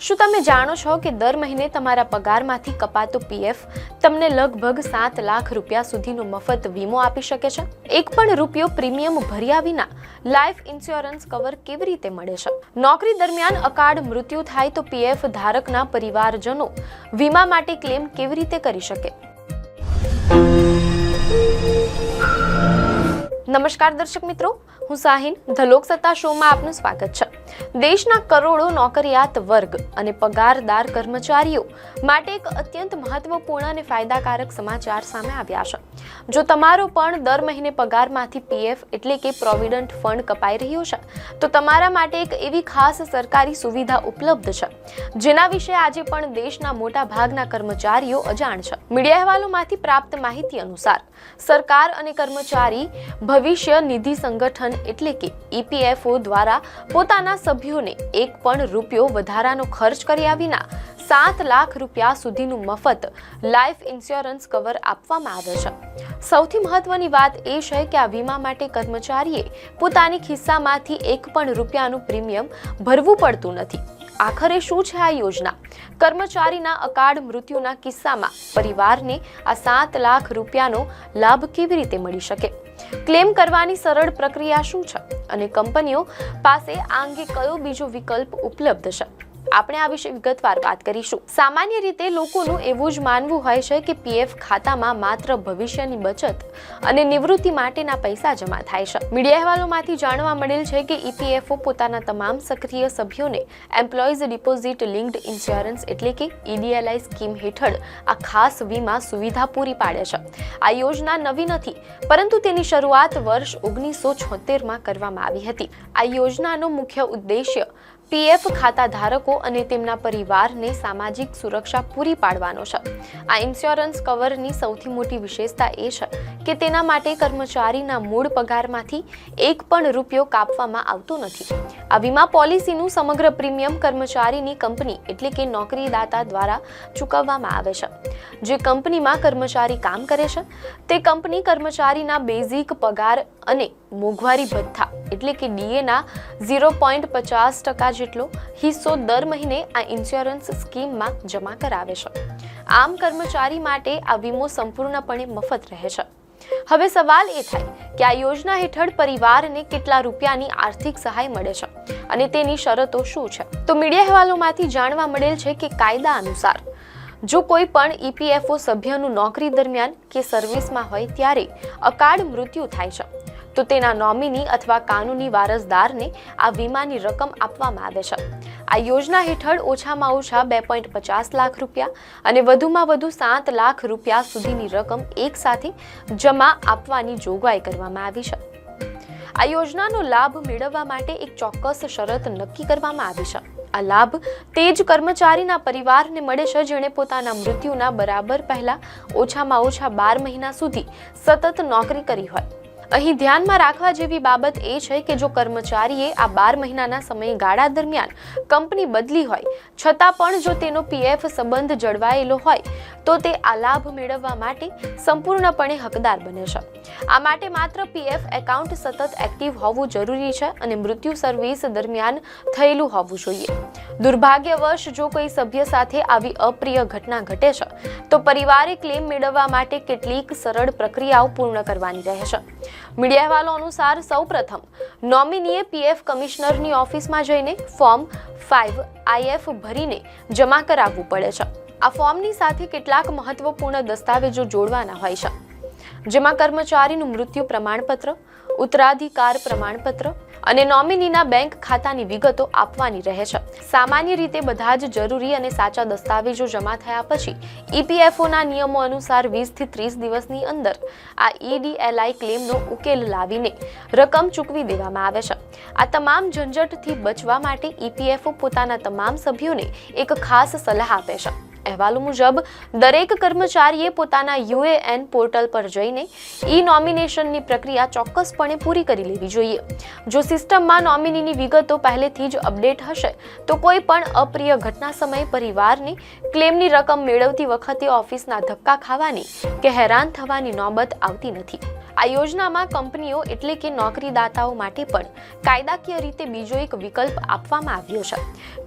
શું તમે જાણો છો કે દર મહિને તમારા પગારમાંથી કપાતો પીએફ તમને લગભગ 7 લાખ રૂપિયા સુધીનો મફત વીમો આપી શકે છે? એક પણ રૂપિયો પ્રીમિયમ ભર્યા વિના લાઈફ ઇન્સ્યોરન્સ કવર કેવી રીતે મળે છે? નોકરી દરમિયાન અકાળ મૃત્યુ થાય તો પીએફ ધારકના પરિવારજનો વીમા માટે ક્લેમ કેવી રીતે કરી શકે? નમસ્કાર દર્શક મિત્રો, હું સાહિન ધ લોકસત્તા શોમાં આપનું સ્વાગત છે. દેશના કરોડો નોકરિયાત વર્ગ અને પગારદાર કર્મચારીઓ માટે એક અત્યંત મહત્વપૂર્ણ અને ફાયદાકારક સમાચાર સામે આવ્યા છે. જો તમારો પણ દર મહિને પગારમાંથી પીએફ એટલે કે પ્રોવિડન્ટ ફંડ કપાઈ રહ્યો છે તો તમારા માટે એક એવી ખાસ સરકારી સુવિધા ઉપલબ્ધ છે જેના વિશે આજે પણ દેશના મોટા ભાગના કર્મચારીઓ અજાણ છે. મીડિયા અહેવાલોમાંથી પ્રાપ્ત માહિતી અનુસાર સરકાર અને કર્મચારી ભવિષ્ય નિધિ સંગઠન એટલે કે ઈપીએફઓ દ્વારા પોતાના સભ્યોને એક પણ રૂપિયો વધારાનો ખર્ચ કર્યા વિના 7 લાખ રૂપિયા સુધીનું મફત લાઈફ ઇન્સ્યોરન્સ કવર આપવામાં આવે છે. સૌથી મહત્વની વાત એ છે કે આ વીમા માટે કર્મચારીએ પોતાની ખિસ્સામાંથી એક પણ રૂપિયાનું પ્રીમિયમ ભરવું પડતું નથી. આખરે શું છે આ યોજના? કર્મચારીના અકાળ મૃત્યુના કિસ્સામાં પરિવારને આ 7 લાખ રૂપિયાનો લાભ કેવી રીતે મળી શકે? ક્લેમ કરવાની સરળ પ્રક્રિયા શું છે અને કંપનીઓ પાસે આ અંગે કયો બીજો વિકલ્પ ઉપલબ્ધ છે? આપણે આ વિશે વિગતવાર વાત કરીશું. સામાન્ય રીતે લોકોનું એવું જ માનવું હોય છે કે પીએફ ખાતામાં માત્ર ભવિષ્યની બચત અને નિવૃત્તિ માટેના પૈસા જમા થાય છે. મીડિયા અહેવાલોમાંથી જાણવા મળેલ છે કે ઈપીએફઓ પોતાના તમામ સક્રિય સભ્યોને એમ્પ્લોઈઝ ડિપોઝિટ લિંક્ડ ઇન્સ્યોરન્સ એટલે કે EDLI સ્કીમ હેઠળ આ ખાસ વીમા સુવિધા પૂરી પાડે છે. આ યોજના નવી નથી, પરંતુ તેની શરૂઆત વર્ષ 1976માં કરવામાં આવી હતી. આ યોજનાનો મુખ્ય ઉદ્દેશ્ય પીએફ ખાતા ધારકો અને તેમના પરિવારને સામાજિક સુરક્ષા પૂરી પાડવાનો છે. આ ઇન્સ્યોરન્સ કવરની સૌથી મોટી વિશેષતા એ છે કે તેના માટે કર્મચારીના મૂળ પગારમાંથી એક પણ રૂપિયો કાપવામાં આવતો નથી. આ વીમા પોલિસીનું સમગ્ર પ્રીમિયમ કર્મચારીની કંપની એટલે કે નોકરીદાતા દ્વારા ચૂકવવામાં આવે છે. જે કંપનીમાં કર્મચારી કામ કરે છે તે કંપની કર્મચારીના બેઝિક પગાર અને મોંઘવારી ભથ્થા એટલે કે ડીએના 0.50% જેટલો હિસ્સો દર મહિને આ ઇન્સ્યોરન્સ સ્કીમમાં જમા કરાવે છે. આમ કર્મચારી માટે આ વીમો સંપૂર્ણપણે મફત રહે છે. હવે સવાલ એ થાય કે આ યોજના હેઠળ પરિવારને કેટલા રૂપિયાની આર્થિક સહાય મળે છે અને તેની શરતો શું છે? તો મીડિયા અહેવાલોમાંથી જાણવા મળેલ છે કે કાયદા અનુસાર જો કોઈ પણ ઈપીએફઓ સભ્યનું નોકરી દરમિયાન કે સર્વિસમાં હોય ત્યારે અકાળ મૃત્યુ થાય છે તો તેના નોમિની અથવા કાનૂની વારસદારને આ વીમાની રકમ આપવામાં આવે છે. આ યોજના હેઠળ ઓછામાં ઓછા 2.50 લાખ રૂપિયા અને વધુમાં વધુ 7 લાખ રૂપિયા સુધીની રકમ એક સાથે જમા આપવાની જોગવાઈ કરવામાં આવી છે. આ યોજનાનો લાભ મેળવવા માટે એક ચોક્કસ શરત નક્કી કરવામાં આવી છે. આ લાભ તે જ કર્મચારીના પરિવારને મળે છે જેણે પોતાના મૃત્યુના બરાબર પહેલા ઓછામાં ઓછા 12 મહિના સુધી સતત નોકરી કરી હોય. અહીં ધ્યાનમાં રાખવા જેવી બાબત એ છે કે જો કર્મચારીએ આ 12 મહિનાના સમયગાળા દરમિયાન કંપની બદલી હોય છતાં પણ જો તેનો પીએફ સંબંધ જળવાયેલો હોય તો તે આ લાભ મેળવવા માટે સંપૂર્ણપણે હકદાર બને છે. આ માટે માત્ર પીએફ એકાઉન્ટ સતત એક્ટિવ હોવું જરૂરી છે અને મૃત્યુ સર્વિસ દરમિયાન થયેલું હોવું જોઈએ. દુર્ભાગ્યવશ જો કોઈ સભ્ય સાથે આવી અપ્રિય ઘટના ઘટે છે તો પરિવારે ક્લેમ મેળવવા માટે કેટલીક સરળ પ્રક્રિયાઓ પૂર્ણ કરવાની રહે છે. મીડિયા અહેવાલો અનુસાર સૌપ્રથમ નોમિનીએ પીએફ કમિશનરની ઓફિસમાં જઈને ફોર્મ 5IF ભરીને જમા કરાવવું પડે છે. આ ફોર્મની સાથે કેટલાક મહત્વપૂર્ણ દસ્તાવેજો જોડવાના હોય છે જેમાં કર્મચારીનું મૃત્યુ પ્રમાણપત્ર, ઉત્તરાધિકાર પ્રમાણપત્ર અને નોમિનીના બેંક ખાતાની વિગતો આપવાની રહે છે. સામાન્ય રીતે બધા જ જરૂરી અને સાચા દસ્તાવેજો જમા થયા પછી ઈપીએફઓના નિયમો અનુસાર 20 થી 30 દિવસની અંદર આ EDLI ક્લેમનો ઉકેલ લાવીને રકમ ચૂકવી દેવામાં આવે છે. આ તમામ ઝંઝટથી બચવા માટે ઈપીએફઓ પોતાના તમામ સભ્યોને એક ખાસ સલાહ આપે છે. અહેવાલો મુજબ દરેક કર્મચારીએ પોતાના UAN પોર્ટલ પર જઈને નોમિનેશનની પ્રક્રિયા ચોક્કસપણે પૂરી કરી લેવી જોઈએ. જો સિસ્ટમમાં નોમિનીની વિગતો પહેલેથી જ અપડેટ હશે તો કોઈ પણ અપ્રિય ઘટના સમયે પરિવારને ક્લેમની રકમ મેળવતી વખતે ઓફિસના ધક્કા ખાવાની કે હેરાન થવાની નોબત આવતી નથી. આ યોજનામાં કંપનીઓ એટલે કે નોકરીદાતાઓ માટે પણ કાયદાકીય રીતે બીજો એક વિકલ્પ આપવામાં આવ્યો છે.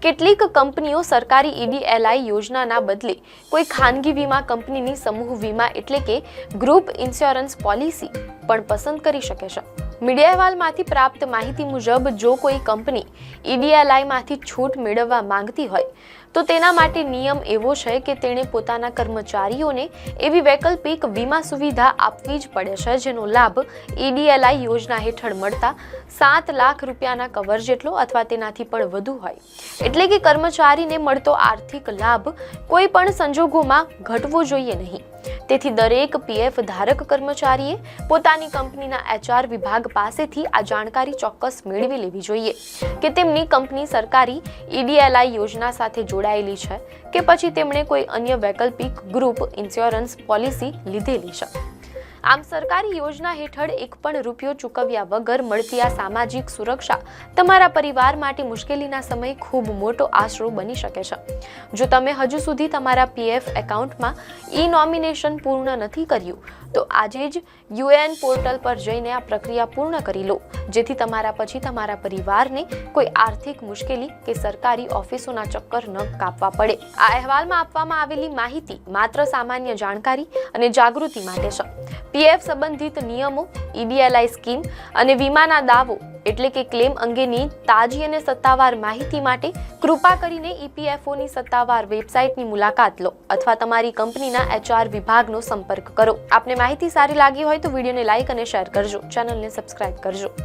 કેટલીક કંપનીઓ સરકારી EDLI યોજનાના બદલે કોઈ ખાનગી વીમા કંપનીની સમૂહ વીમા એટલે કે ગ્રુપ ઇન્સ્યોરન્સ પોલિસી પણ પસંદ કરી શકે છે. મીડિયા અહેવાલમાંથી પ્રાપ્ત માહિતી મુજબ જો કોઈ કંપની EDLI માંથી છૂટ મેળવવા માંગતી હોય તો તેના માટે નિયમ એવો છે કે તેણે પોતાના કર્મચારીઓને એવી વૈકલ્પિક વીમા સુવિધા આપવી જ પડે છે જેનો લાભ EDLI યોજના હેઠળ મળતા 7 લાખ રૂપિયાના કવર જેટલો અથવા તેનાથી પણ વધુ હોય. એટલે કે કર્મચારીને મળતો આર્થિક લાભ કોઈ પણ સંજોગોમાં ઘટવો જોઈએ નહીં. તેથી દરેક PF ધારક કર્મચારીએ પોતાની કંપનીના HR વિભાગ પાસેથી આ જાણકારી ચોક્કસ મેળવી લેવી જોઈએ કે તેમની કંપની સરકારી EDLI યોજના સાથે જોડાયેલી છે કે પછી તેમણે કોઈ અન્ય વૈકલ્પિક ગ્રુપ ઇન્સ્યોરન્સ પોલિસી લીધેલી છે. આમ સરકારી યોજના હેઠળ એક પણ રૂપિયો ચૂકવ્યા વગર મળતી આ સામાજિક સુરક્ષા તમારા પરિવાર માટે મુશ્કેલીના સમયે ખૂબ મોટો આશરો બની શકે છે. જો તમે હજુ સુધી તમારા PF એકાઉન્ટમાં નોમિનેશન પૂર્ણ નથી કર્યું તો આજે જ UN પોર્ટલ પર જઈને આ પ્રક્રિયા પૂર્ણ કરી લો, જેથી તમારા પછી તમારા પરિવારને કોઈ આર્થિક મુશ્કેલી કે સરકારી ઓફિસોના ચક્કર ન કાપવા પડે. આ અહેવાલમાં આપવામાં આવેલી માહિતી માત્ર સામાન્ય જાણકારી અને જાગૃતિ માટે છે. PF સંબંધિત નિયમો, EDLI સ્કીમ અને વીમાના દાવો એટલે કે ક્લેમ અંગેની તાજી અને સત્તાવાર માહિતી માટે કૃપા કરીને EPFOની સત્તાવાર વેબસાઇટની મુલાકાત લો અથવા તમારી કંપનીના HR વિભાગનો સંપર્ક કરો. આપને માહિતી સારી લાગી હોય તો વિડીયોને લાઇક અને શેર કરજો, ચેનલને સબસ્ક્રાઇબ કરજો.